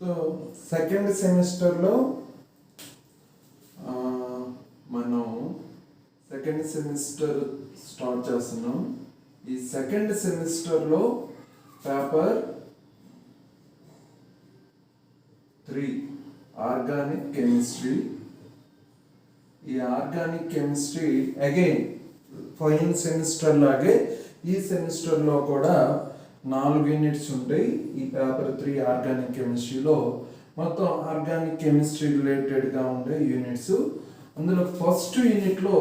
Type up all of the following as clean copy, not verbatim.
So second సెమిస్టర్లో మనం second semester start చేస్తున్నాం. ఈ సెకండ్ సెమిస్టర్లో పేపర్ 3 ఆర్గానిక్ కెమిస్ట్రీ. ఈ ఆర్గానిక్ కెమిస్ట్రీ అగైన్ పోయిన సెమిస్టర్ లాగే ఈ సెమిస్టర్లో కూడా 4 యూనిట్స్ ఉంటాయి. ఈ పేపర్ 3 ఆర్గానిక్ కెమిస్ట్రీలో మొత్తం ఆర్గానిక్ కెమిస్ట్రీ రిలేటెడ్గా ఉండే యూనిట్స్. అందులో ఫస్ట్ యూనిట్లో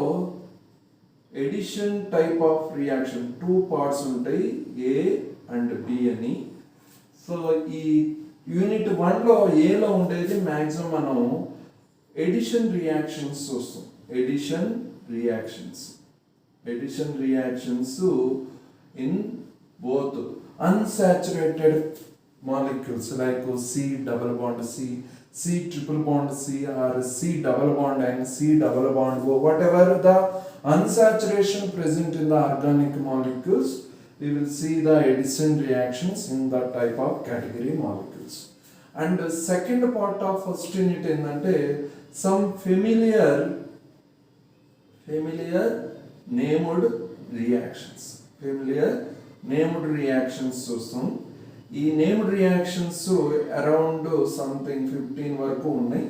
addition type of reaction 2 parts ఉంటాయి, ఏ అండ్ బి అని. సో ఈ యూనిట్ 1లో ఏలో ఉండేది మ్యాక్సిమం మనం ఎడిషన్ రియాక్షన్స్ చూస్తాం. Addition reactions in both unsaturated molecules like C double bond C, C triple bond C, or C double bond N, C double bond O, whatever the unsaturation present in the organic molecules, we will see the addition reactions in that type of category molecules. And the second part of first unit ఏంటంటే some familiar named reactions చూస్తాం. ఈ named reactions around something 15 వరకు ఉన్నాయి.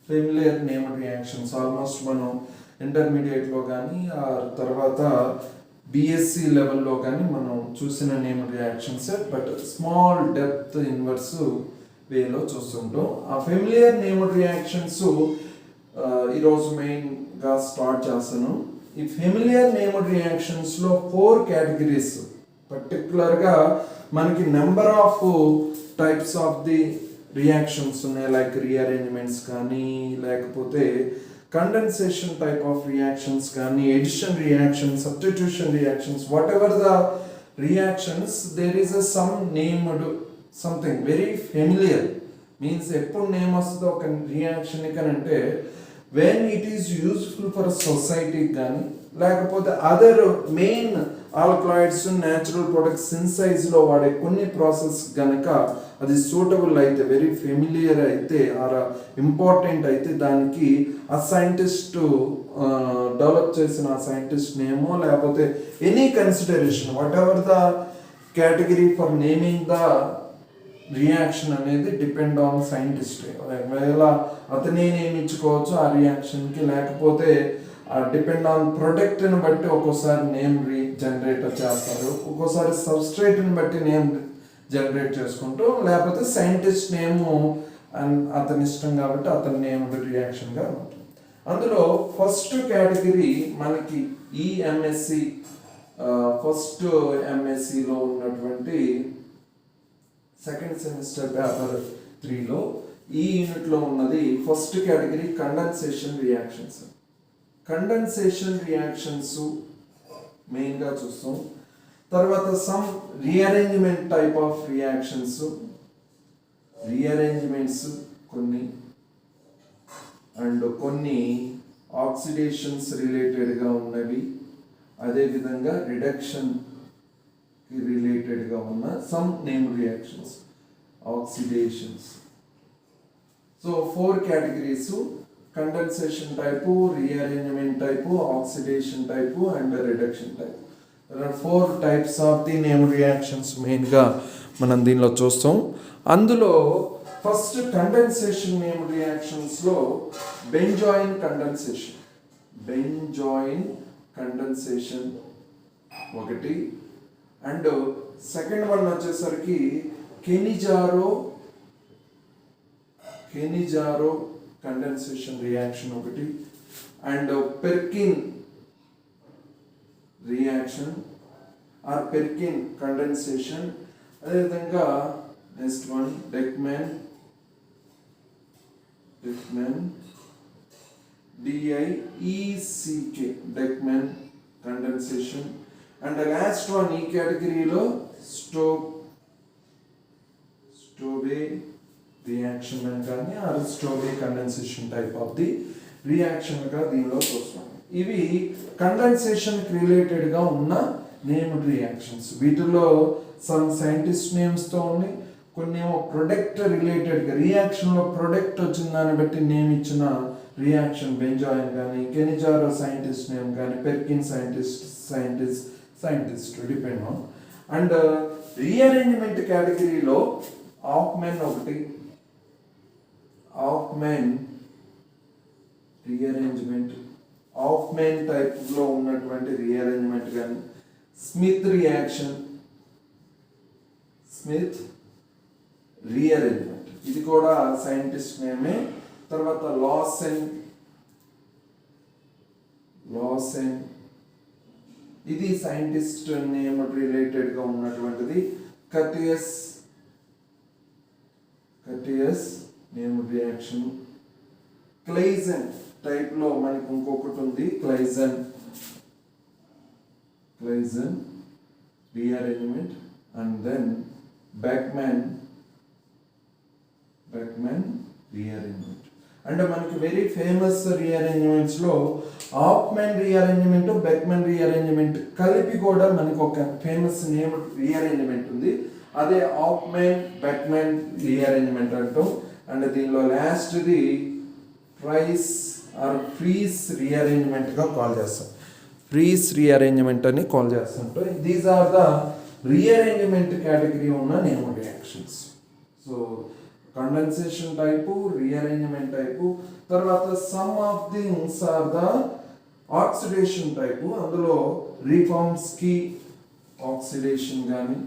Familiar named reactions almost మనం ఇంటర్మీడియట్లో కానీ ఆ తర్వాత బిఎస్సి లెవెల్లో కానీ మనం చూసిన named reactions, but small depth inverse వేలో చూస్తుంటాం. ఆ ఫెమిలియర్ నేమ్డ్ రియాక్షన్స్ ఈరోజు మెయిన్గా స్టార్ట్ చేస్తాను. ఈ ఫెమిలియర్ నేమ్డ్ రియాక్షన్స్లో 4 కేటగిరీస్ పర్టికులర్గా మనకి number of types of the reactions ఉన్నాయి. లైక్ రీఅరేంజ్మెంట్స్ కానీ, లేకపోతే కండెన్సేషన్ టైప్ ఆఫ్ రియాక్షన్స్ కానీ, addition reactions, substitution reactions, whatever the reactions, there is a some named something very familiar. Means ఎప్పుడు name వస్తుందో ఒక reaction అంటే when it is useful for సొసైటీకి కానీ, లేకపోతే other main alkaloids natural products సిన్సైజ్లో వాడే కొన్ని ప్రాసెస్ కనుక అది సూటబుల్ అయితే, వెరీ ఫెమిలియర్ అయితే, ఆర్ ఇంపార్టెంట్ అయితే, దానికి ఆ సైంటిస్ట్ డెవలప్ చేసిన ఆ సైంటిస్ట్ నేమో లేకపోతే any consideration what ever the category for naming the reaction అనేది డిపెండ్ ఆన్ సైంటిస్ట్. ఒకవేళ అతనే నియమించుకోవచ్చు ఆ రియాక్షన్కి, లేకపోతే డిపెండ్ ఆన్ ప్రొడక్ట్ని బట్టి ఒక్కోసారి నేమ్ జనరేట్ చేస్తారు, ఒక్కోసారి సబ్స్ట్రేట్ని బట్టి నేమ్ జనరేట్ చేసుకుంటూ, లేకపోతే సైంటిస్ట్ నేము అతని ఇష్టం కాబట్టి అతని నేమ్ రియాక్షన్గా ఉంటుంది. అందులో ఫస్ట్ కేటగిరీ మనకి ఈ ఎంఎస్సి ఫస్ట్ ఎంఎస్సిలో ఉన్నటువంటి సెకండ్ సెమిస్టర్ పేపర్ 3లో ఈ యూనిట్లో ఉన్నది first category condensation reactions. Condensation reactions మెయిన్గా చూస్తాం. తర్వాత some rearrangement type of rearrangements కొన్ని, అండ్ కొన్ని ఆక్సిడేషన్స్ రిలేటెడ్గా ఉన్నవి, అదేవిధంగా రిడక్షన్ రిలేటెడ్గా ఉన్న some name reactions, oxidations. So 4 categories: condensation type, rearrangement type, oxidation type and reduction type. 4 types of the name reactions మెయిన్గా మనం దీనిలో చూస్తాం. అందులో ఫస్ట్ కండెన్సేషన్ నేమ్ రియాక్షన్స్లో బెంజాయిన్ కండెన్సేషన్ ఒకటి, అండ్ సెకండ్ వన్ వచ్చేసరికి కెనిజారో కండెన్సేషన్ రియాక్షన్ ఒకటి, and Perkin reaction or Perkin condensation. అదేవిధంగా next one Dieckmann DIECK Dieckmann condensation. And last one ఈ కేటగిరీలో స్టోవే రియాక్షన్ అని కానీ or Stobbe condensation type of the రియాక్షన్గా దీనిలో చూస్తాం. ఇవి కండెన్సేషన్కి రిలేటెడ్గా ఉన్న నేమ్డ్ రియాక్షన్స్. వీటిలో సమ్ సైంటిస్ట్ నేమ్స్తో ఉన్నాయి, కొన్ని ఏమో ప్రొడక్ట్ రిలేటెడ్గా రియాక్షన్లో ప్రొడక్ట్ వచ్చిన దాన్ని బట్టి నేమ్ ఇచ్చిన రియాక్షన్ బెంజాయిన్ కానీ కెనిజారో సైంటిస్ట్ నేమ్ కానీ Perkin scientist depend on. And rearrangement కేటగిరీలో ఆఫ్మెన్ ఒకటి, ఆఫ్మెన్ రీఅరేంజ్మెంట్, ఆఫ్మెన్ టైప్లో ఉన్నటువంటి రీఅరేంజ్మెంట్ కానీ స్మిత్ రియాక్షన్, స్మిత్ రీఅరేంజ్మెంట్ ఇది కూడా సైంటిస్ట్ నేమే. తర్వాత లాసెన్ ఇది సైంటిస్ట్ నేమ్ రిలేటెడ్గా ఉన్నటువంటిది. కటియస్ నేమ్ రియాక్షన్. క్లైజన్ టైప్లో మనకు ఇంకొకటి ఉంది, Claisen rearrangement. And then Beckmann rearrangement. అంటే మనకి వెరీ ఫేమస్ రీఅరేంజ్మెంట్స్లో ఆఫ్మెన్ రీఅరేంజ్మెంట్, బెక్మెన్ రీఅరేంజ్మెంట్ కలిపి కూడా మనకు ఒక ఫేమస్ నేమ్ రీఅరేంజ్మెంట్ ఉంది. అదే ఆఫ్మెన్ బెక్మెన్ రీఅరేంజ్మెంట్ అంటాం. అండ్ దీనిలో లాస్ట్ది ఫ్రీస్ రీఅరేంజ్మెంట్గా కాల్ చేస్తాం. ఫ్రీస్ రీఅరేంజ్మెంట్ అని కాల్ చేస్తుంటాం. These are the rearrangement category ఉన్న name reactions. So condensation type, rearrangement type. తర్వాత some of things are the oxidation type. అందులో రీఫార్మ్స్కి ఆక్సిడేషన్ కానీ,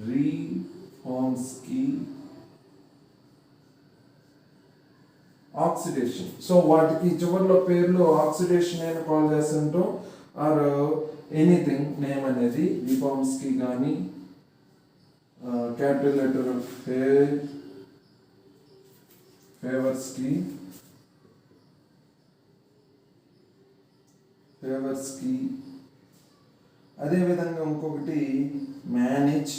రీఫార్మ్స్కి ఆక్సిడేషన్. సో వాటికి చివరిలో పేర్లు ఆక్సిడేషన్ అయినా కాల్ చేస్తుంటాం, ఆర్ ఎనీథింగ్ నేమ్ అనేది. రీఫార్మ్స్కి కానీ క్యాపిటల్ లెటర్ ఫేవర్స్కి అదేవిధంగా ఇంకొకటి మేనేజ్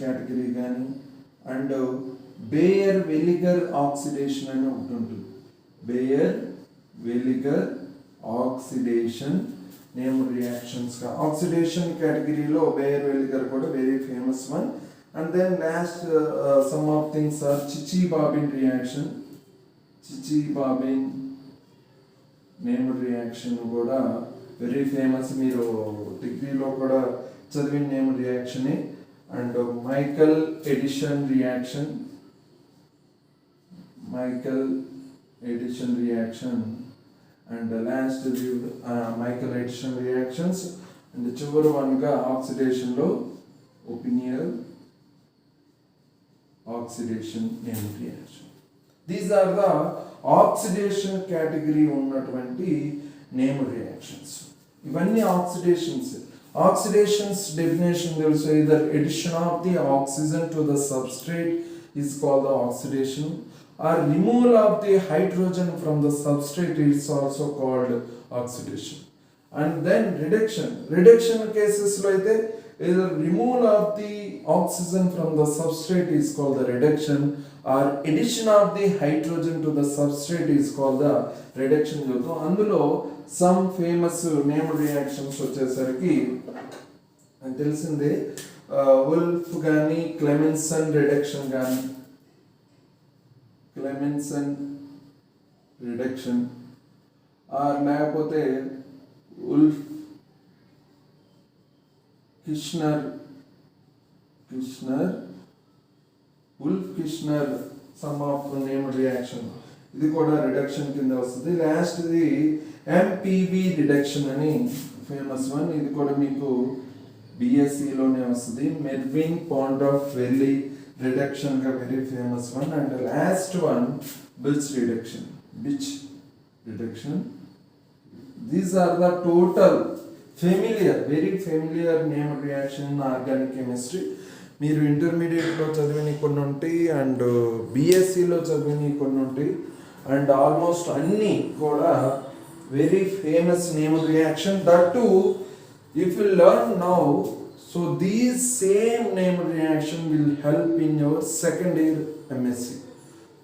కేటగిరీ కానీ. అండ్ బేయర్ వెలిగర్ ఆక్సిడేషన్ అని ఒకటి ఉంటుంది. Baeyer Villiger oxidation name reactions. Oxidation కేటగిరీలో బేయర్ వెలిగర్ కూడా very famous one. And then last some of things are Chichibabin reaction. Chichibabin name reaction కూడా వెరీ ఫేమస్, మీరు డిగ్రీలో కూడా చదివిన నేమ్ రియాక్షనే. And Michael addition reaction and last Michael addition reactions. And చివరి వన్గా ఆక్సిడేషన్లో Oppenauer oxidation name reaction. These are the oxidation category ఉన్నటువంటి నేమ్ రియాక్షన్స్. ఇవన్నీ ఆక్సిడేషన్స్ డెఫినేషన్ తెలుసు. either addition of the oxygen to the substrate is called the oxidation, or removal of the hydrogen from the substrate is also called oxidation. And then reduction cases lo aithe either removal of the oxygen from the substrate is called the reduction, or addition of the hydrogen to the substrate is called the reduction. అందులో some famous name reactions వచ్చేసరికి తెలిసిందే, Wolff కానీ Clemmensen reduction కానీ, లేకపోతే Wolff Kishner some of name reaction, ఇది కూడా reduction కింద వస్తుంది. లాస్ట్ది ఎంపీవి రిడక్షన్ అని ఫేమస్ వన్, ఇది కూడా మీకు బిఎస్సిలోనే వస్తుంది. మెర్విన్ పాండాఫ్ వెల్లీ రిడక్షన్ గా very famous one. And last one Birch reduction. These are the total very familiar name reaction in organic chemistry. మీరు ఇంటర్మీడియట్లో చదివిన కొన్ని ఉంటాయి, అండ్ బిఎస్సిలో చదివిన కొన్ని ఉంటాయి, అండ్ ఆల్మోస్ట్ అన్నీ కూడా very famous name reaction. That to if you learn now, so these same name reaction will help in your second year MSc.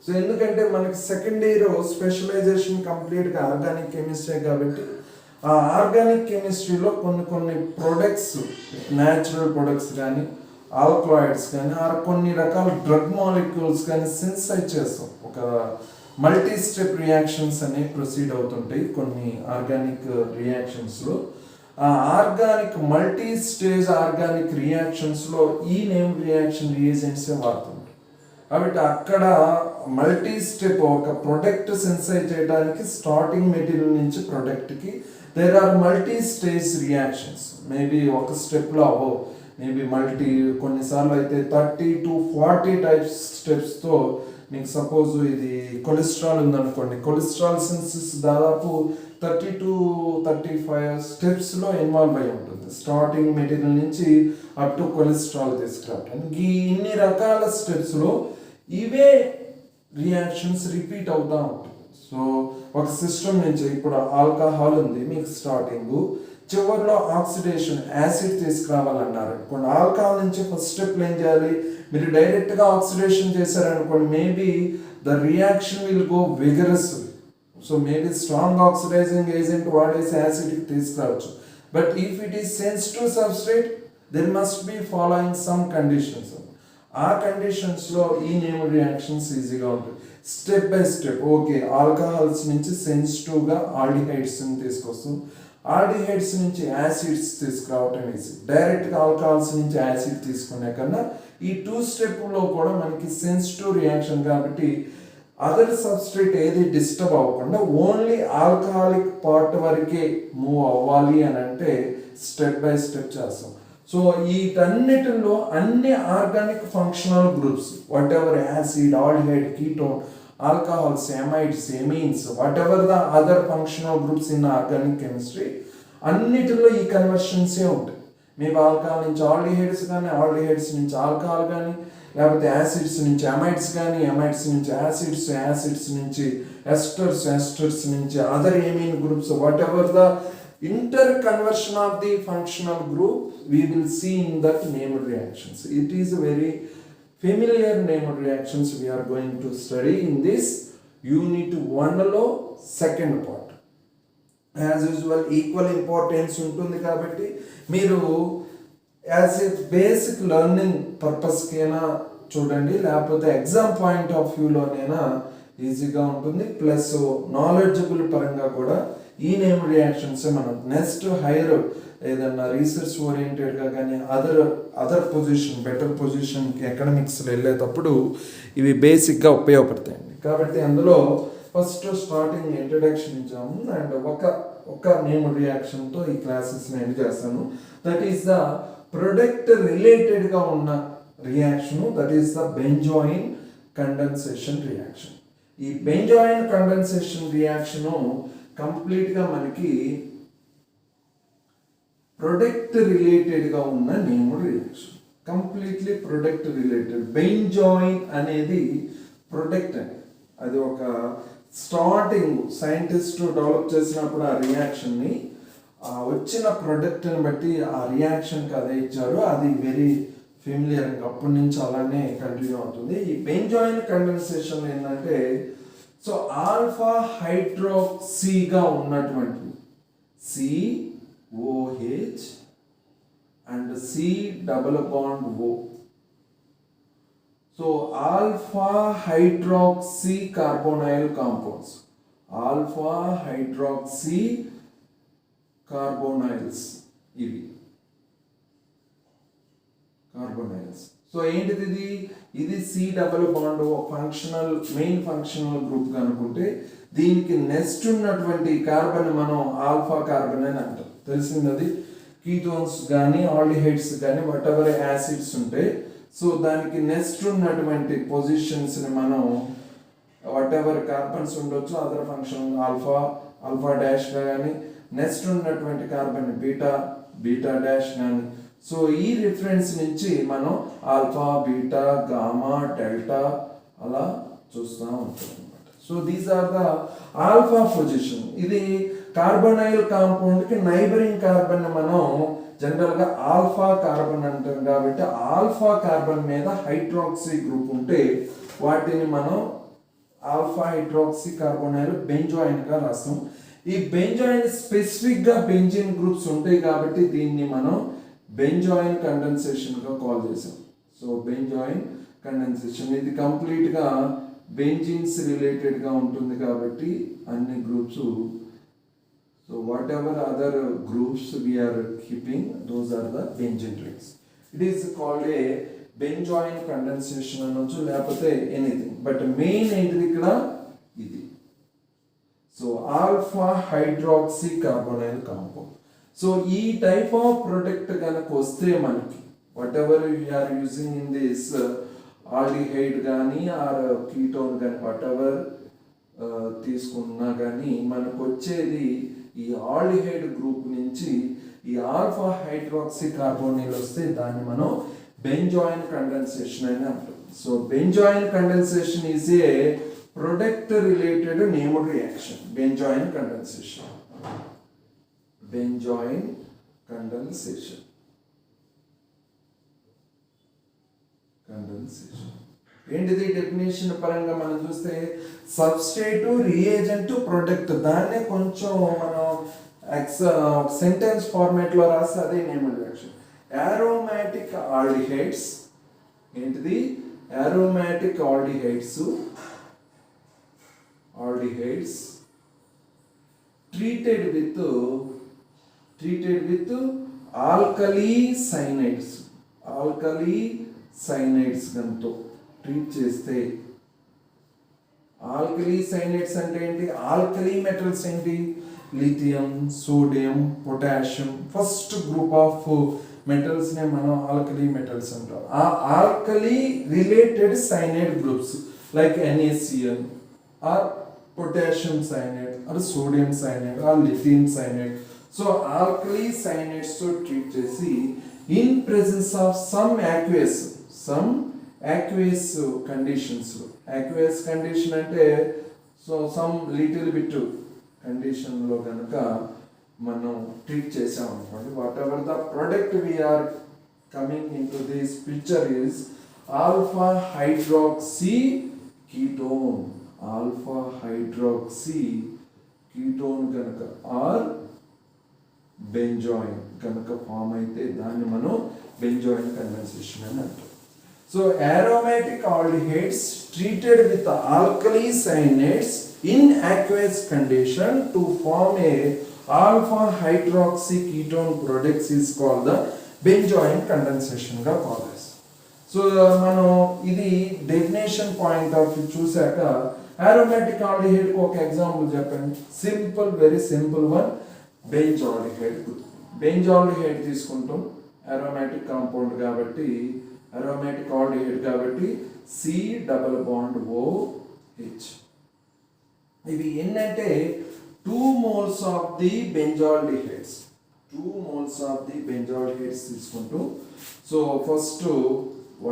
So ఎందుకంటే మనకి సెకండ్ ఇయర్ స్పెషలైజేషన్ కంప్లీట్గా ఆర్గానిక్ కెమిస్ట్రీ కాబట్టి ఆ ఆర్గానిక్ కెమిస్ట్రీలో కొన్ని products, natural products కానీ, alkaloids కానీ, కొన్ని రకాల డ్రగ్ మాలిక్యూల్స్ కానీ సెన్సైజ్ చేస్తాం. ఒక మల్టీ స్టెప్ రియాక్షన్స్ అనేవి ప్రొసీడ్ అవుతుంటాయి కొన్ని ఆర్గానిక్ రియాక్షన్స్లో. ఆ ఆర్గానిక్ మల్టీ స్టేజ్ ఆర్గానిక్ రియాక్షన్స్లో ఈ నేమ్ రియాక్షన్ రియేజెంట్సే వాడుతుంటాం. కాబట్టి అక్కడ మల్టీ స్టెప్ ఒక ప్రొడక్ట్ సెన్సైజ్ చేయడానికి స్టార్టింగ్ మెటీరియల్ నుంచి ప్రొడక్ట్కి there are multi stage reactions. Maybe ఒక స్టెప్లో అవ్వవు, మేబీ కొన్నిసార్లు అయితే 30 to 40 టైప్స్ స్టెప్స్తో. మీకు సపోజ్ ఇది కొలెస్ట్రాల్ ఉందనుకోండి, కొలెస్ట్రాల్ సిన్సిస్ దాదాపు 30 to 35 స్టెప్స్లో ఇన్వాల్వ్ అయి ఉంటుంది, స్టార్టింగ్ మెటీరియల్ నుంచి అప్ టు కొలెస్ట్రాల్ తీసుకురావడానికి. ఇన్ని రకాల స్టెప్స్లో ఇవే రియాక్షన్స్ రిపీట్ అవుతూ ఉంటుంది. సో ఒక సిస్టమ్ నుంచి ఇప్పుడు ఆల్కహాల్ ఉంది మీకు స్టార్టింగ్, చివరిలో ఆక్సిడేషన్ యాసిడ్ తీసుకురావాలన్నారు అనుకోండి. ఆల్కహాల్ నుంచి ఫస్ట్ స్టెప్లో ఏం చేయాలి, మీరు డైరెక్ట్గా ఆక్సిడేషన్ చేశారనుకోండి, maybe the reaction will go vigorous. So maybe strong oxidizing agent వాడేసి యాసిడ్కి తీసుకురావచ్చు. But if it is sensitive substrate there must be following some conditions. ఆ కండిషన్స్లో ఈ నేమ్ రియాక్షన్స్ ఈజీగా ఉంటుంది. Step by step okay, alcohols నుంచి సెన్సిటివ్గా ఆల్డిహైడ్స్ని తీసుకొస్తాం, ఆల్డిహైడ్స్ నుంచి యాసిడ్స్ తీసుకురావటం ఈజీ. డైరెక్ట్గా ఆల్కహాల్స్ నుంచి యాసిడ్ తీసుకునే కన్నా ఈ 2 స్టెప్లో కూడా మనకి సెన్సిటివ్ రియాక్షన్ కాబట్టి అదర్ సబ్స్ట్రేట్ ఏది డిస్టర్బ్ అవ్వకుండా ఓన్లీ ఆల్కహాలిక్ పార్ట్ వరకే మూవ్ అవ్వాలి అని అంటే స్టెప్ బై స్టెప్ చేస్తాం. సో వీటన్నిటిలో అన్ని organic functional groups, what ever acid, aldehyde, ketone, alcohols, amides, amines, whatever the other functional groups in organic chemistry, అన్నిటిలో ఈ కన్వర్షన్సే ఉంటాయి. మేము ఆల్కహాల్ నుంచి ఆల్డిహైడ్స్ కానీ, ఆల్డిహైడ్స్ నుంచి ఆల్కహాల్ కానీ, లేకపోతే యాసిడ్స్ నుంచి అమైడ్స్ కానీ, అమైడ్స్ నుంచి యాసిడ్స్, యాసిడ్స్ నుంచి ఎస్టర్స్, ఎస్టర్స్ నుంచి other amine groups, what ever the inter conversion of the functional group we will see in that named reactions. It is a very familiar named reactions we are going to study in this unit 1లో second part. As usual equal importance ఉంటుంది కాబట్టి మీరు as a basic learning పర్పస్కైనా చూడండి, లేకపోతే exam point of వ్యూలోనైనా ఈజీగా ఉంటుంది. Plus knowledgeable పరంగా కూడా ఈ నేమ్ రియాక్షన్స్ మనం నెక్స్ట్ హైయర్ ఏదన్నా రీసెర్చ్ ఓరియంటెడ్గా కానీ అదర్ పొజిషన్, బెటర్ పొజిషన్కి ఎకడమిక్స్లో వెళ్ళేటప్పుడు ఇవి బేసిక్గా ఉపయోగపడతాయండి. కాబట్టి అందులో ఫస్ట్ స్టార్టింగ్ ఇంట్రడక్షన్ ఇచ్చాము అండ్ ఒక నేమ్ రియాక్షన్తో ఈ క్లాసెస్ని ఎండ్ చేస్తాను. దట్ ఈస్ ద ప్రొడక్ట్ రిలేటెడ్గా ఉన్న reaction, that is the benzoin condensation reaction. ఈ బెంజాయిన్ కండెన్సేషన్ రియాక్షను కంప్లీట్గా మనకి ప్రొడక్ట్ రిలేటెడ్గా ఉన్న named reaction, completely product related. Benzoin అనేది ప్రొడక్ట్ అని, అది ఒక స్టార్టింగ్ సైంటిస్ట్ డెవలప్ చేసినప్పుడు ఆ రియాక్షన్ని వచ్చిన ప్రొడక్ట్ని బట్టి ఆ రియాక్షన్కి అదే ఇచ్చారు. అది వెరీ ఫెమిలియర్, అప్పటి నుంచి అలానే కంటిన్యూ అవుతుంది. ఈ బెంజాయిన్ కండెన్సేషన్ ఏంటంటే, సో ఆల్ఫా హైడ్రాక్సీగా ఉన్నటువంటి COH and C double bond O. So alpha hydroxy carbonyl compounds, alpha hydroxy carbonyls, ఇవి కార్బోనైల్స్. సో ఏంటిది ఇది C double bond functional, main functional group కనుకుంటే దీనికి నెక్స్ట్ ఉన్నటువంటి కార్బన్ మనం ఆల్ఫా కార్బన్ అని అంటాం, తెలిసింది. అది కీటోన్స్ కానీ ఆల్డిహైడ్స్ కానీ వాట్ ఎవర్ యాసిడ్స్ ఉంటాయి. సో దానికి నెక్స్ట్ ఉన్నటువంటి పొజిషన్స్ని మనం వాట్ ఎవర్ కార్బన్స్ ఉండొచ్చు అదర్ ఫంక్షన్ ఆల్ఫా డాష్ కానీ, నెక్స్ట్ ఉన్నటువంటి కార్బన్ బీటా డాష్ కానీ. సో ఈ రిఫరెన్స్ నుంచి మనం ఆల్ఫా, బీటా, గామా, డెల్టా అలా చూస్తూ ఉంటాం అనమాట. So these are the alpha position. ఇది కార్బొనైల్ కాంపౌండ్కి నైబరింగ్ కార్బన్ మనం జనరల్గా ఆల్ఫా కార్బన్ అంటాం. కాబట్టి ఆల్ఫా కార్బన్ మీద హైడ్రాక్సీ గ్రూప్ ఉంటే వాటిని మనం ఆల్ఫా హైడ్రాక్సీ కార్బొనైల్ బెంజాయిన్గా రాస్తాం. ఈ బెంజాయిన్ స్పెసిఫిక్ గా బెంజిన్ గ్రూప్స్ ఉంటాయి కాబట్టి దీన్ని మనం బెంజాయిన్ కండెన్సేషన్ గా కాల్ చేసాం. సో బెంజాయిన్ కండెన్సేషన్ ఇది కంప్లీట్ గా బెంజిన్స్ రిలేటెడ్ గా ఉంటుంది కాబట్టి అన్ని groups. So whatever other groups we are keeping those are the benzene rings. It is called a benzoin condensation అనొచ్చు లేకపోతే ఎనీథింగ్. బట్ మెయిన్ ఏంటిది ఇక్కడ ఇది. So alpha hydroxy carbonyl compound. So ఈ టైప్ ఆఫ్ ప్రొడక్ట్ కనుక వస్తే మనకి whatever we're using in this aldehyde కానీ ఆర్ కీటోన్ కానీ వాట్ ఎవర్ తీసుకున్నా కానీ మనకు వచ్చేది ఈ ఆల్డిహైడ్ గ్రూప్ నుంచి ఈ ఆల్ఫా హైడ్రాక్సీ కార్బోనిల్ వస్తే దాన్ని మనం బెంజాయిన్ కండెన్సేషన్ అని అంటాం. So benzoin condensation is a product related named reaction. Benzoin condensation. Benzoin condensation. ఏంటిది డెఫినేషన్ పరంగా మనం చూస్తే సబ్స్ట్రేట్ రియేజెంట్ ప్రొడక్ట్. దాన్నే కొంచెం మనం సెంటెన్స్ ఫార్మాట్ లో రాస్తే అదే నేమ్డ్ రియాక్షన్. aromatic aldehydes. ఏంటిది aromatic aldehydes treated with alkali cyanides గంతో ట్రీట్ చేస్తే. ఆల్కలీ సైనైడ్స్ అంటే ఏంటి? ఆల్కలీ మెటల్స్ ఏంటి? Lithium, sodium, potassium. First group of metals నే మనం ఆల్కలీ మెటల్స్ అంటాం. ఆ alkali related cyanide groups like NaCl or potassium cyanide or sodium cyanide or lithium cyanide. So alkali cyanides తో treat చేసి in presence of some aqueous conditions. aqueous condition అంటే so some little bit condition లో కనుక మనం treat చేసాం అనుకోండి, whatever the product we are coming into this picture is alpha hydroxy ketone. Alpha hydroxy ketone కనుక or benzoin కనుక form అయితే దాన్ని మనం బెంజాయిన్ కండెన్సేషన్ అని అంటాం. So aromatic aldehydes treated with alkali cyanides in aqueous condition to form a alpha hydroxy ketone products is called the benzoin condensation గా call చేస్తాం. So మనం ఇది డెఫినేషన్ పాయింట్ ఆఫ్ వ్యూ చూసాక aromatic aldehyde కు ఒక example చెప్పండి. Simple, very simple one, benzaldehyde. Benzaldehyde తీసుకుంటాం, aromatic compound కాబట్టి aromatic aldehyde కాబట్టి C+OH. ఇవి ఏంటంటే 2 moles of the benzaldehydes. 2 moles of the benzaldehydes తీసుకుంటూ, so first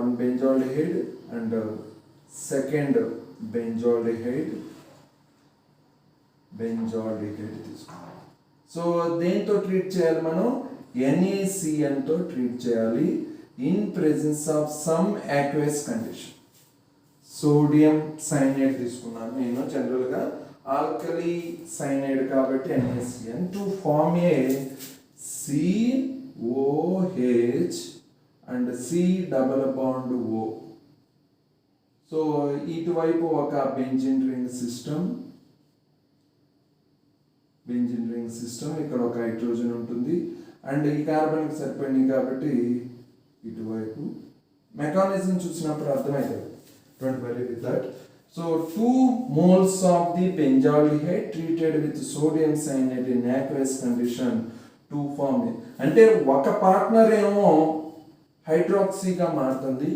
1 benzaldehyde and second benzaldehyde తీసుకుంటాం. సో దేంతో ట్రీట్ చేయాలి మనం? NaCl తో ట్రీట్ చేయాలి in presence of some aqueous condition. Sodium cyanide తీసుకున్నాను నేను, జనరల్ గా ఆల్కలీ సైనైడ్ కాబట్టి NaCl to form a COH and C+O. So ఇటువైపు ఒక బెంజిన్ రింగ్ సిస్టమ్, ఇక్కడ ఒక హైడ్రోజన్ ఉంటుంది అండ్ ఈ కార్బన్ సరిపోయింది కాబట్టి ఇటువైపు. మెకానిజం చూసినప్పుడు అర్థమవుతుంది, don't worry with that. So 2 moles of the benzaldehyde treated with sodium cyanide in aqueous condition to form. అంటే ఒక పార్ట్నర్ ఏమో హైడ్రాక్సీగా మారుతుంది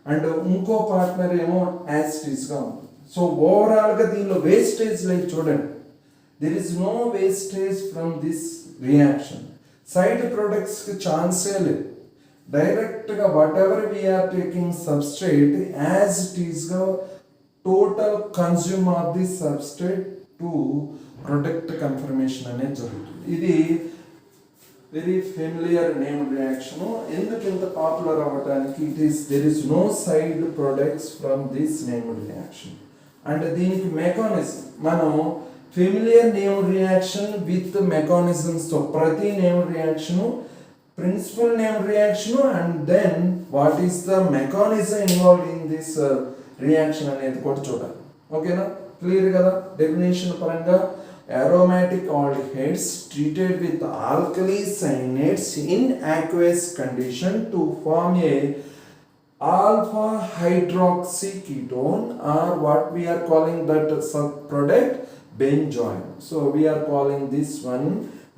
అండ్ ఇంకో పార్ట్నర్ ఏమో యాసిటీస్గా ఉంటుంది. సో ఓవరాల్గా దీనిలో వేస్టేజ్ లేదు చూడండి. There is no wastage from this reaction. Side ప్రొడక్ట్స్కి ఛాన్సే లేదు. డైరెక్ట్గా whatever we're taking substrate as it ఈస్గా total consume of the substrate to product confirmation అనేది జరుగుతుంది. ఇది వెరీ ఫెమిలియర్ నేమ్ రియాక్షన్. ఎందుకు ఇంత పాపులర్ అవ్వడానికి? There is no side products from this name reaction. And దీనికి మెకానిజం మనం familiar name reaction with mechanisms. So ప్రతి name reaction, principal name reaction, and then what is the mechanism involved in this reaction అనేది కూడా చూడాలి. ఓకేనా, clear కదా? Definition పరంగా aromatic aldehydes treated with alkali cyanates in aqueous condition to form a alpha hydroxy ketone, or what we are calling that subproduct benzoin. So we are calling this one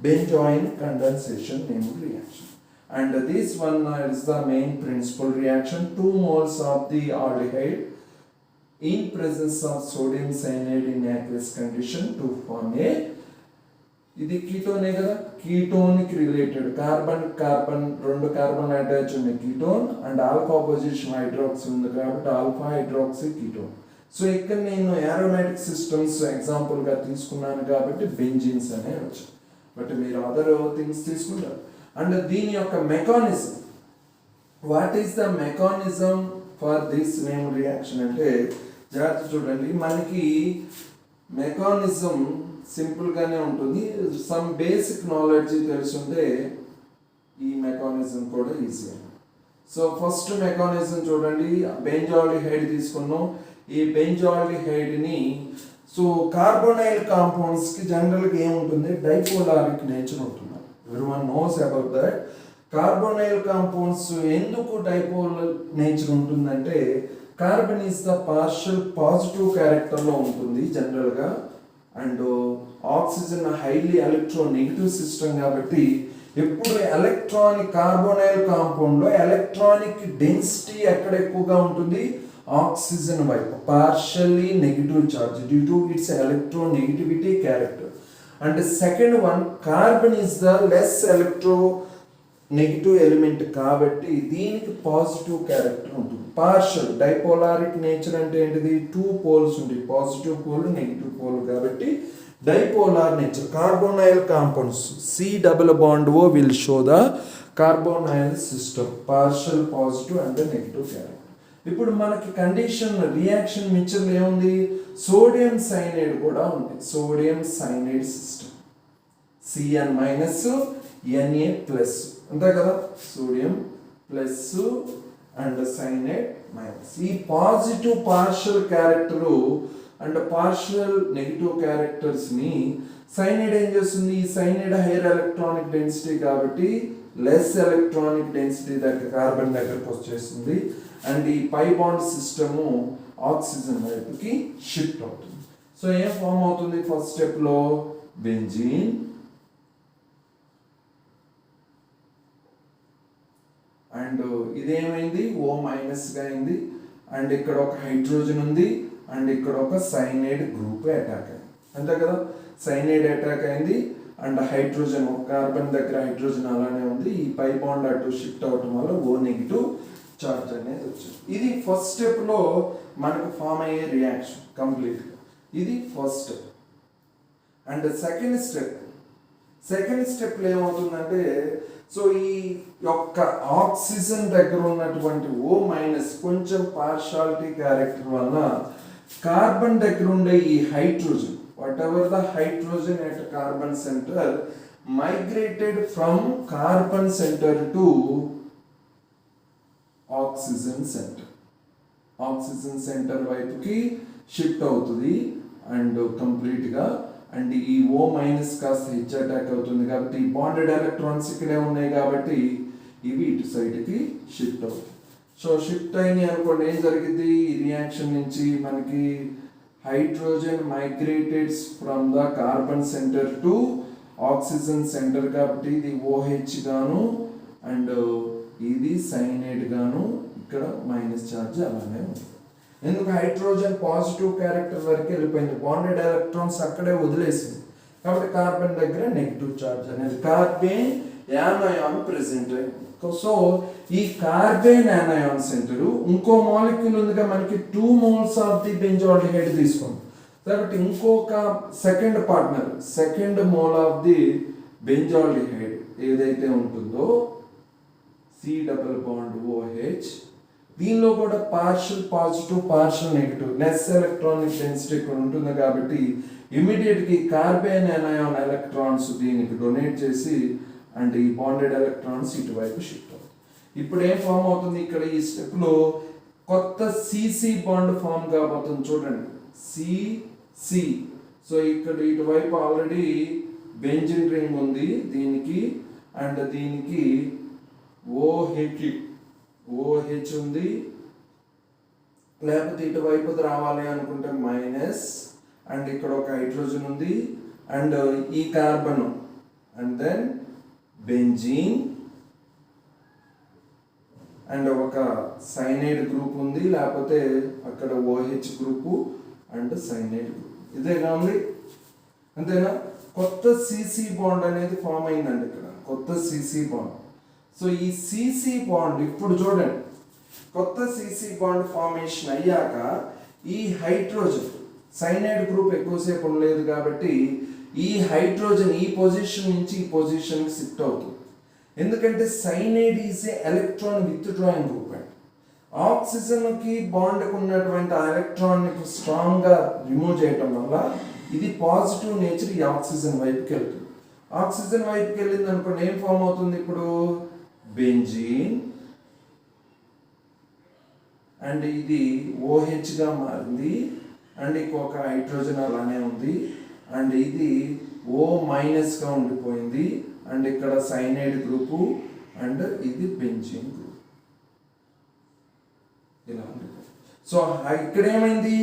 benzoin condensation name reaction, and this one is the main principal reaction. 2 moles of the aldehyde in presence of sodium cyanide in aqueous condition to form a, ఇది కీటోనే కదా, ketone కి related carbon రెండు carbon attach ఉన్న ketone and alpha position hydroxy ఉంది కాబట్టి alpha hydroxy ketone. So ఇక్కడ నేను aromatic systems example గా తీసుకున్నాను కాబట్టి బెంజీన్స్ అనే వచ్చు, బట్ మీరు అదర్ థింగ్స్ తీసుకుంటారు. అండ్ దీని యొక్క mechanism, what is the mechanism for this name reaction అంటే జాగ్రత్త చూడండి. మనకి మెకానిజం సింపుల్ గానే ఉంటుంది, సమ్ బేసిక్ నాలెడ్జ్ తెలుసుంటే ఈ మెకానిజం కూడా ఈజీ. సో ఫస్ట్ మెకానిజం చూడండి, బెంజాల్డిహైడ్ తీసుకున్నాం. ఈ బెంజాల్డిహైడ్ ని సో కార్బోనైల్ కాంపౌండ్స్ కి జనరల్ గా ఏముంటుంది, డైపోలారిక్ నేచర్ ఉంటుంది. Everyone knows about that. Carbonyl compounds ఎందుకు డైపోలర్ నేచర్ ఉంటుందంటే carbon is the partial positive character లో ఉంటుంది జనరల్ గా, and oxygen highly electronegative system కాబట్టి ఎప్పుడు ఎలక్ట్రానిక్ కార్బోనైల్ కాంపౌండ్ లో ఎలక్ట్రానిక్ డెన్సిటీ ఎక్కడ ఎక్కువగా ఉంటుంది, ఆక్సిజన్ వైపు, partially negative charge due to it's electronegativity character. And second one, carbon is the less electro negative element కాబట్టి దీనికి పాజిటివ్ క్యారెక్టర్ ఉంటుంది. పార్షియల్ డైపోలారిక్ నేచర్ అంటే ఏంటిది, 2 పోల్స్ ఉంటాయి, పాజిటివ్ పోల్ నెగిటివ్ పోల్ కాబట్టి dipolar nature. Carbonyl compounds C+O will show the carbonyl system, partial positive and the negative character. ఇప్పుడు మనకి condition reaction మిక్చర్లో ఏముంది, సోడియం సైనైడ్ కూడా ఉంది. Sodium cyanide system Cn minus Na plus అంతే కదా, sodium plus and cyanide minus. ఈ positive partial character and partial negative characters ని cyanide ఏం చేస్తుంది, ఈ సైనైడ్ హైయర్ ఎలక్ట్రానిక్ డెన్సిటీ కాబట్టి లెస్ ఎలక్ట్రానిక్ డెన్సిటీ దగ్గర కార్బన్ దగ్గరకు వచ్చేస్తుంది, అండ్ ఈ పై బాండ్ సిస్టము ఆక్సిజన్ వైపుకి షిఫ్ట్ అవుతుంది. సో ఏం ఫామ్ అవుతుంది, ఫస్ట్ స్టెప్ లో బెంజీన్, అండ్ ఇదేమైంది O మైనస్ గా అయింది, అండ్ ఇక్కడ ఒక హైడ్రోజన్ ఉంది, అండ్ ఇక్కడ ఒక సైనైడ్ గ్రూప్ అటాక్ అయింది అంతే కదా. సైనైడ్ అటాక్ అయింది అండ్ హైడ్రోజన్, ఒక కార్బన్ దగ్గర హైడ్రోజన్ అలానే ఉంది, ఈ పై బాండ్ అటు షిఫ్ట్ అవటం వల్ల O నెగిటివ్ చార్జ్ అనేది వచ్చింది. ఇది ఫస్ట్ స్టెప్ లో మనకు ఫామ్ అయ్యే రియాక్షన్ కంప్లీట్ గా. ఇది first step. And second step లో ఏమవుతుందంటే, సో ఈ యొక్క ఆక్సిజన్ దగ్గర ఉన్నటువంటి O మైనస్ కొంచెం పార్షాలిటీ క్యారెక్టర్ వల్ల కార్బన్ దగ్గర ఉండే ఈ hydrogen, what ever the hydrogen at carbon centre migrated from carbon centre to oxygen centre వైపుకి షిఫ్ట్ అవుతుంది అండ్ కంప్లీట్ గా. అండ్ ఈ O మైనస్ కాస్త H అటాక్ అవుతుంది కాబట్టి ఈ బాండెడ్ ఎలక్ట్రాన్స్ ఇక్కడే ఉన్నాయి కాబట్టి ఇవి ఇటు సైడ్ కి షిఫ్ట్ అవుతుంది. సో షిఫ్ట్ అయినాయి అనుకోండి, ఏం జరిగింది, ఈ రియాక్షన్ నుంచి మనకి hydrogen migrateds from the carbon centre to oxygen centre కాబట్టి ఇది OH గాను అండ్ ఇది సైనైడ్ గాను, ఇక్కడ మైనస్ ఛార్జ్ అలానే ఉంది. ఎందుకు, హైడ్రోజన్ పాజిటివ్ క్యారెక్టర్ వరకు వెళ్ళిపోయింది, బాండెడ్ ఎలక్ట్రాన్స్ అక్కడే వదిలేసింది కాబట్టి కార్బన్ దగ్గర నెగిటివ్ ఛార్జ్ అనేది కార్బన్ యానయాన్ ప్రెసెంట్ అయింది. సో ఈ కార్బన్ యానయాన్ సెంటర్ ఇంకో మాలిక్యూల్ ఉందిగా మనకి 2 moles ఆఫ్ ది బెంజాల్డిహైడ్ తీసుకుంది కాబట్టి ఇంకొక second mole of the benzaldehyde ఏదైతే ఉంటుందో C+OH, దీనిలో కూడా partial positive partial negative less electronic density ఇక్కడ ఉంటుంది కాబట్టి ఇమీడియట్గా ఈ కార్బన్ అయాన్ ఎలక్ట్రాన్స్ దీనికి డొనేట్ చేసి అండ్ ఈ బాండెడ్ ఎలక్ట్రాన్స్ ఇటువైపు షిఫ్ట్ అవుతుంది. ఇప్పుడు ఏం ఫామ్ అవుతుంది ఇక్కడ ఈ స్టెప్లో కొత్త సిసి బాండ్ ఫామ్ కాబోతుంది. చూడండి సిసి. సో ఇక్కడ ఇటువైపు ఆల్రెడీ బెంజిన్ రింగ్ ఉంది దీనికి, అండ్ దీనికి ఓహెచ్ ఉంది. లేకపోతే ఇటువైపు రావాలి అనుకుంటే మైనస్, అండ్ ఇక్కడ ఒక హైడ్రోజన్ ఉంది, అండ్ ఈ carbon, and then benzene, and ఒక సైనైడ్ గ్రూప్ ఉంది, లేకపోతే అక్కడ OH group and cyanide group. ఇదేగా ఉంది, అంతేనా? కొత్త సిసి బాండ్ అనేది ఫామ్ అయిందండి ఇక్కడ, కొత్త సిసి బాండ్. సో ఈ సిసి బాండ్ ఇప్పుడు చూడండి, కొత్త సిసి బాండ్ ఫార్మేషన్ అయ్యాక ఈ హైడ్రోజన్ సైనైడ్ గ్రూప్ ఎక్కువసేపు ఉండలేదు కాబట్టి ఈ హైడ్రోజన్ ఈ పొజిషన్ నుంచి ఈ పొజిషన్కి షిఫ్ట్ అవుతుంది. ఎందుకంటే cyanide is a electron withdrawing group అండి. ఆక్సిజన్కి బాండ్కి ఉన్నటువంటి ఆ ఎలక్ట్రాన్ని స్ట్రాంగ్గా రిమూవ్ చేయటం వల్ల ఇది పాజిటివ్ నేచర్ ఈ ఆక్సిజన్ వైపుకి వెళ్తుంది. ఆక్సిజన్ వైపుకి వెళ్ళింది అనుకోండి, ఏం ఫామ్ అవుతుంది ఇప్పుడు? బెంజీన్, అండ్ ఇది ఓహెచ్గా మారింది, అండ్ ఇంకొక హైడ్రోజన్ అలానే ఉంది, అండ్ ఇది ఓ మైనస్గా ఉండిపోయింది, అండ్ ఇక్కడ సైనైడ్ గ్రూపు, అండ్ ఇది బెంజీన్ గ్రూప్ ఇలా ఉండిపోయింది. సో ఇక్కడ ఏమైంది?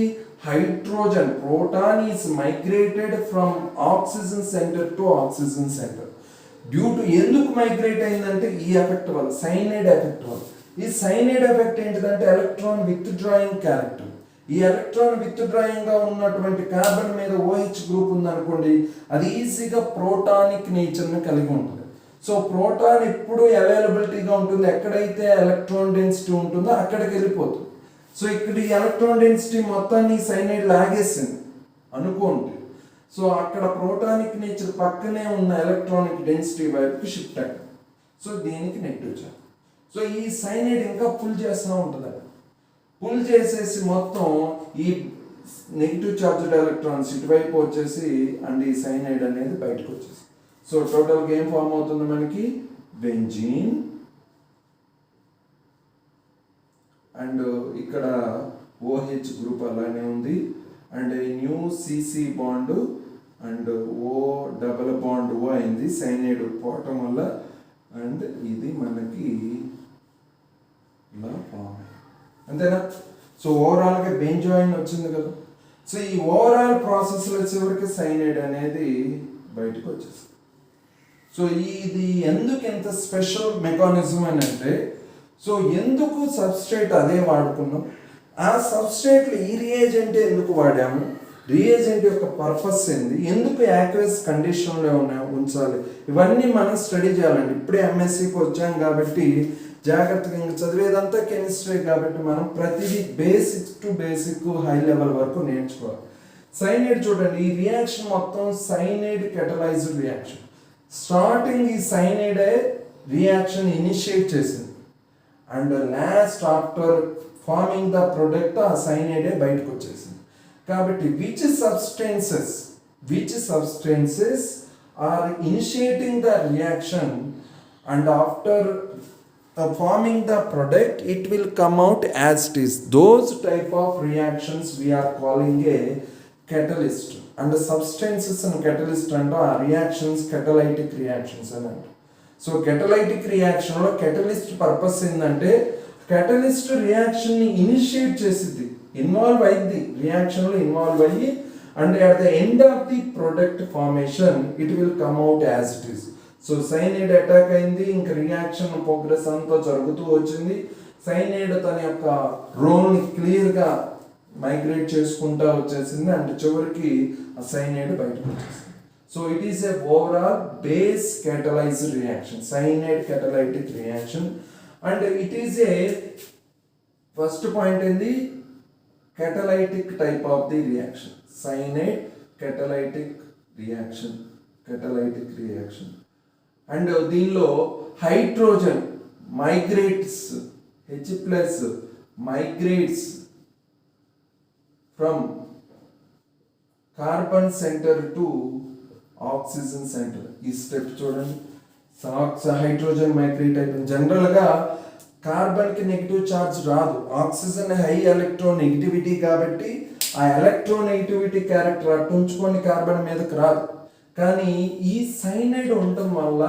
Hydrogen proton is migrated from oxygen centre to oxygen centre. Due to ఎందుకు మైగ్రేట్ అయిందంటే ఈ ఎఫెక్ట్ వల్ల, సైనైడ్ ఎఫెక్ట్ వల్ల. ఈ సైనైడ్ ఎఫెక్ట్ ఏంటిదంటే ఎలక్ట్రాన్ విత్ డ్రాయింగ్ క్యారెక్టర్. ఈ ఎలక్ట్రాన్ విత్ డ్రాయింగ్ గా ఉన్నటువంటి కార్బన్ మీద ఓహెచ్ గ్రూప్ ఉందనుకోండి, అది ఈజీగా ప్రోటానిక్ నేచర్ని కలిగి ఉంటుంది. సో ప్రోటాన్ ఎప్పుడు అవైలబిలిటీగా ఉంటుంది, ఎక్కడైతే ఎలక్ట్రాన్ డెన్సిటీ ఉంటుందో అక్కడికి వెళ్ళిపోతుంది. సో ఇక్కడ ఈ ఎలక్ట్రాన్ డెన్సిటీ మొత్తాన్ని సైనైడ్ లాగేసింది అనుకోండి. సో అక్కడ ప్రోటానిక్ నేచర్ పక్కనే ఉన్న ఎలక్ట్రానిక్ డెన్సిటీ వైపుకి షిఫ్ట్ అయ్యింది. సో దీనికి నెగిటివ్ చార్జ్. సో ఈ సైనైడ్ ఇంకా పుల్ చేస్తూ ఉంటుంది. పుల్ చేసేసి మొత్తం ఈ నెగిటివ్ చార్జ్డ్ ఎలక్ట్రాన్స్ ఇటువైపు వచ్చేసి అండ్ ఈ సైనైడ్ అనేది బయటకు వచ్చేసి. సో టోటల్గా ఏం ఫామ్ అవుతుంది మనకి? బెంజీన్, అండ్ ఇక్కడ ఓహెచ్ గ్రూప్ అలానే ఉంది, and new C C bond and O double bond O అయింది సైనైడ్ పోవటం వల్ల, అండ్ ఇది మనకి ఇలా ఫామ్ అయింది. అంతేనా? సో ఓవరాల్గా బెంజాయిన్ వచ్చింది కదా. సో ఈ ఓవరాల్ ప్రాసెస్లో చివరికి సైనైడ్ అనేది బయటకు వచ్చేస్తుంది. సో ఇది ఎందుకు ఎంత స్పెషల్ మెకానిజం అని అంటే, సో ఎందుకు సబ్స్ట్రేట్ అదే వాడుకున్నాం, ఆ సబ్స్ట్రేట్లు ఈ రియేజెంట్ ఎందుకు వాడాము, రియేజెంట్ యొక్క పర్పస్ ఏంది, ఎందుకు యాక్వెస్ కండిషన్లో ఉంచాలి, ఇవన్నీ మనం స్టడీ చేయాలండి. ఇప్పుడే ఎంఎస్సికి వచ్చాం కాబట్టి జాగ్రత్తగా ఇంకా చదివేదంతా కెమిస్ట్రీ కాబట్టి మనం ప్రతిదీ basic to basic high level వరకు నేర్చుకోవాలి. సైనైడ్ చూడండి, ఈ రియాక్షన్ మొత్తం సైనైడ్ కెటలైజ్డ్ రియాక్షన్. స్టార్టింగ్ ఈ సైనైడ్ రియాక్షన్ ఇనిషియేట్ చేసింది, and last after forming the product ఆ సైనైడే బయటకు వచ్చేసింది. కాబట్టి which substances are initiating the reaction and after forming the product it will come out as it is. Those type of reactions we are calling a catalyst, and the substances and catalyst and reactions catalytic reactions anante. So catalytic reaction lo catalyst purpose endante catalyst reaction ni initiate chesiddi, involve ayindi, reaction lo involve ayyi, and at the end of the product formation it will come out as it is. So cyanide attack అయింది, ఇంకా reaction progress అంతా జరుగుతూ వచ్చింది. Cyanide తన యొక్క రోల్ని క్లియర్గా migrate చేసుకుంటూ వచ్చేసింది, అంటే చివరికి ఆ సైనైడ్ బయటకు వచ్చేసింది. So it is a overall base catalyzed reaction, cyanide catalytic reaction, and it is a first point ఏంది, catalytic type of the reaction, cyanide catalytic reaction. And దీనిలో hydrogen migrates, H+ migrates from carbon centre to oxygen centre. ఈ step చూడండి. Hydrogen migrate అయిపోయింది. జనరల్గా కార్బన్కి negative charge రాదు, oxygen high electronegativity కాబట్టి ఆ ఎలక్ట్రోనెగటివిటీ క్యారెక్టర్ అటు ఉంచుకొని కార్బన్ మీదకి రాదు. కానీ ఈ సైనైడ్ ఉండటం వల్ల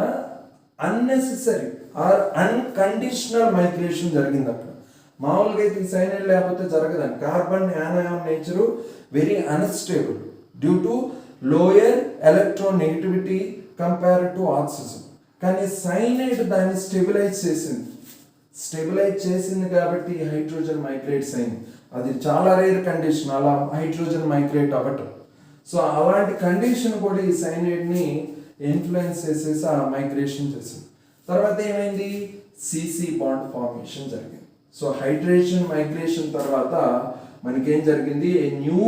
అన్నెసెసరీ ఆర్ అన్కండిషనల్ మైగ్రేషన్ జరిగింది అక్కడ. మామూలుగా అయితే ఈ సైనైడ్ లేకపోతే జరగదండి. Carbon anion nature very unstable due to lower electronegativity compare to oxygen. కానీ సైనైడ్ దాన్ని స్టెబిలైజ్ చేసింది కాబట్టి హైడ్రోజన్ మైగ్రేట్స్ అయింది. అది చాలా రేర్ కండిషన్ అలా హైడ్రోజన్ మైగ్రేట్ అవ్వటం. సో అలాంటి కండిషన్ కూడా ఈ సైనైడ్ని ఇన్ఫ్లుయెన్స్ చేసేసి ఆ మైగ్రేషన్ చేసింది. తర్వాత ఏమైంది, సిసి బాండ్ ఫార్మేషన్ జరిగింది. సో హైడ్రేషన్ మైగ్రేషన్ తర్వాత మనకేం జరిగింది, న్యూ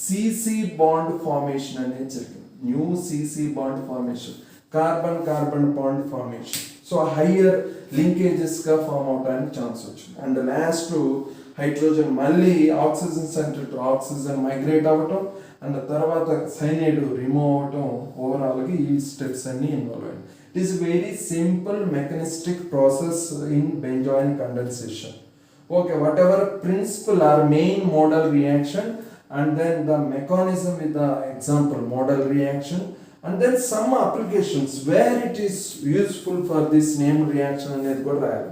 సిసి బాండ్ ఫార్మేషన్ అనేది జరిగింది. New C C bond formation, carbon carbon bond formation. So higher లింకేజెస్గా ఫామ్ అవడానికి ఛాన్స్ వచ్చింది. అండ్ లాస్ట్ హైడ్రోజన్ మళ్ళీ oxygen centre to oxygen migrate అవ్వటం అండ్ తర్వాత సైనైడ్ రిమూవ్ అవ్వటం. ఓవరాల్గా ఈ స్టెప్స్ అన్ని ఇన్వాల్వ్ అయ్యాయి. It is very simple mechanistic process in benzoin condensation. Okay, whatever principle or main modal reaction and then the mechanism with the example modal reaction and then some applications where it is useful for this named reaction అనేది కూడా రాయాలి.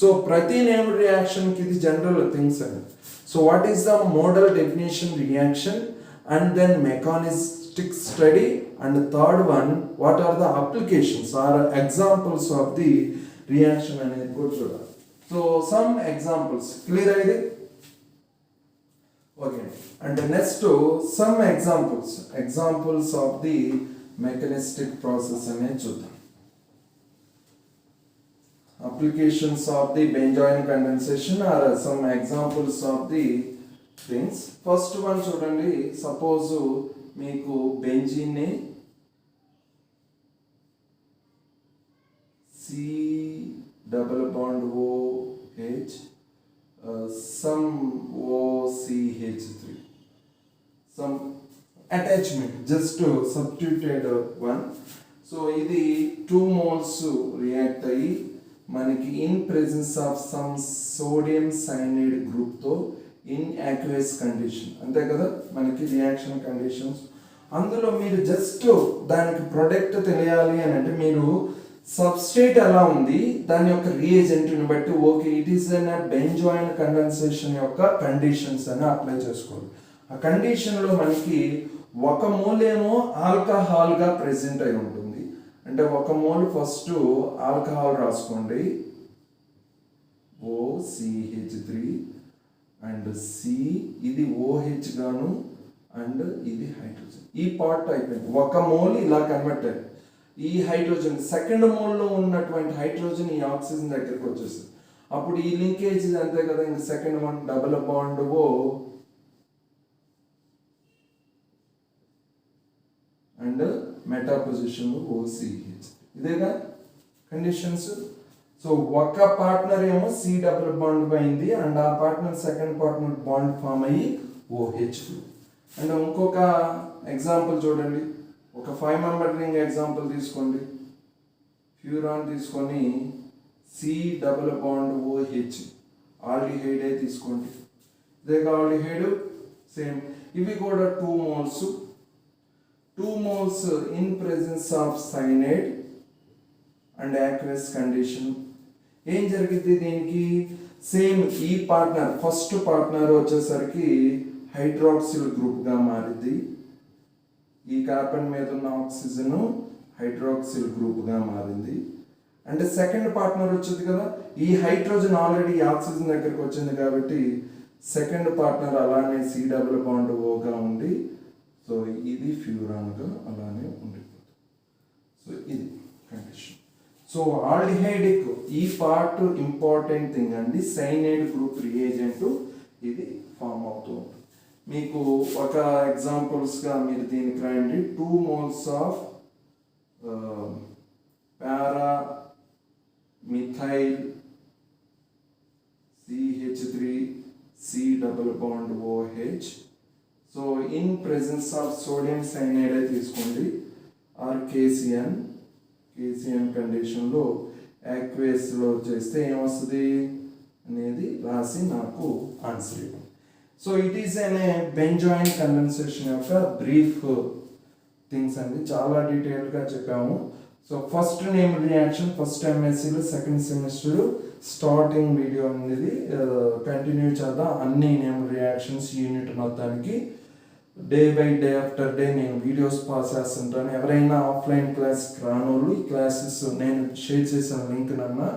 So ప్రతి named reaction కి ఇది general things అండి. So what is the modal definition reaction and then mechanistic study and the third one what are the applications or examples of the reaction అనేది కూడా చూడాలి. So some examples clear అయ్యింది. Okay, and next some examples of the mechanistic process అనేది చూద్దాం. Applications of the benzoin condensation are some examples of the things. First one చూడండి, suppose మీకు benzene C double bond OH some OCH3 some attachment just substituted one. So ఇది 2 moles react అయ్యి మనకి in presence of some sodium cyanide గ్రూప్తో in aqueous condition, అంతే కదా మనకి reaction conditions. అందులో మీరు జస్ట్ దానికి ప్రొడక్ట్ తెలియాలి అని అంటే మీరు సబ్స్ట్రేట్ ఎలా ఉంది దాని యొక్క రియేజెంట్ని బట్టి okay it is an benzoin condensation యొక్క కండిషన్స్ అని అప్లై చేసుకోవాలి. ఆ కండిషన్లో మనకి ఒక మోల్ ఏమో ఆల్కహాల్గా ప్రెజెంట్ అయి ఉంటుంది. అంటే ఒక మోల్ ఫస్ట్ ఆల్కహాల్ రాసుకోండి OCH3 అండ్ C ఇది OH గాను అండ్ ఇది హైడ్రోజన్. ఈ పార్ట్ అయిపోయింది, ఒక మోల్ ఇలా కన్వర్ట్ అయ్యింది. ఈ హైడ్రోజన్ సెకండ్ మోల్లో ఉన్నటువంటి హైడ్రోజన్ ఈ ఆక్సిజన్ దగ్గరికి వచ్చేస్తుంది. అప్పుడు ఈ లింకేజ్ అంతే కదా, ఇంక second one double bond O and meta position OCH, ఇదేగా కండిషన్స్. సో ఒక పార్ట్నర్ ఏమో C డబుల్ బాండ్ అయింది అండ్ ఆ partner second partner bond form అయ్యి OH2. అండ్ ఇంకొక ఎగ్జాంపుల్ చూడండి, ఒక 5 member రింగ్ ఎగ్జాంపుల్ తీసుకోండి. ఫ్యూరాన్ తీసుకొని C డబుల్ బాండ్ OH ఆల్డిహైడే తీసుకోండి. ఇదేగా ఆల్డిహైడ్ సేమ్, ఇవి కూడా 2 moles in presence of cyanide and aqueous condition. ఏం జరిగింది దీనికి, సేమ్ ఈ పార్ట్నర్ ఫస్ట్ పార్ట్నర్ వచ్చేసరికి హైడ్రాక్సిల్ గ్రూప్గా మారింది. ఈ కార్బన్ మీద ఉన్న ఆక్సిజన్ హైడ్రాక్సిల్ గ్రూప్గా మారింది. అంటే సెకండ్ పార్ట్నర్ వచ్చింది కదా, ఈ హైడ్రోజన్ ఆల్రెడీ ఆక్సిజన్ దగ్గరికి వచ్చింది కాబట్టి సెకండ్ పార్ట్నర్ అలానే C డబుల్ బాండ్ ఓగా ఉండి సో ఇది ఫ్యూరాన్గా అలానే ఉండిపోతుంది. సో ఇది కండిషన్. సో ఆల్డిహైడిక్ ఈ పార్ట్ ఇంపార్టెంట్ థింగ్ అండి, సైనైడ్ గ్రూప్ రియేజెంట్ ఇది ఫామ్ అవుతూ ఉంటుంది. మీకు ఒక ఎగ్జాంపుల్స్గా మీరు దీనికి రాయండి. 2 moles of para methyl CH3 C double bond OH. So in presence of sodium సైనైడే తీసుకోండి ఆర్ కేసిఎన్ కండిషన్లో యాక్వేస్లో చేస్తే ఏమొస్తుంది అనేది రాసి నాకు ఆన్సర్ ఇవ్వండి. So it is an benzoin condensation యొక్క బ్రీఫ్ థింగ్స్ అండి, చాలా డీటెయిల్గా చెప్పాము. So first name reaction first ఎంఎస్సీలో సెకండ్ సెమిస్టర్ స్టార్టింగ్ వీడియో అనేది కంటిన్యూ చేద్దాం. అన్ని నేమ్ రియాక్షన్స్ యూనిట్ మొత్తానికి day by day after day నేను వీడియోస్ పాస్ చేస్తుంటాను. ఎవరైనా ఆఫ్లైన్ క్లాస్కి రానోళ్ళు ఈ క్లాసెస్ నేను షేర్ చేసిన లింక్ నన్నా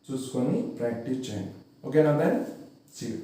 చూసుకొని ప్రాక్టీస్ చేయండి. ఓకేనా దెన్ సీ యూ.